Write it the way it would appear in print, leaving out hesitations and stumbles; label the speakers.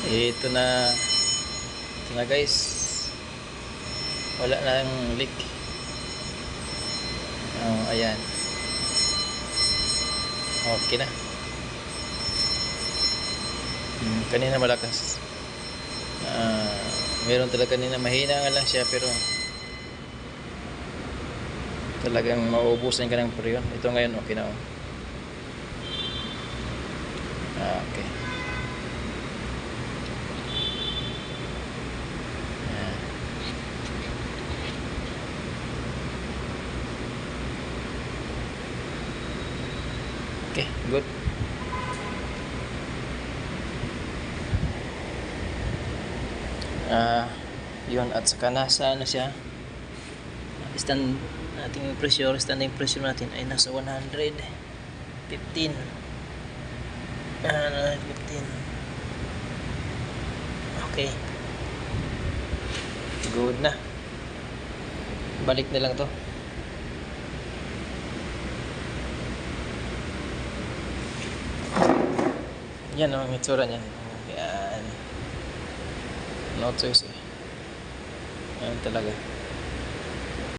Speaker 1: Ito na guys, wala nang leak. Ayan, okay na. Kanina malakas, meron talaga kanina mahina nga lang siya, pero talagang mauubusan ka ng preyon. Ito ngayon okay na. Okay. Okay, good. Yun, at saka nasa ano siya, ating pressure, standing pressure natin ay nasa 115. 115. Okay, good na. Balik na lang to. Yan ang itsura niya. Yan, no choice eh. Yan talaga.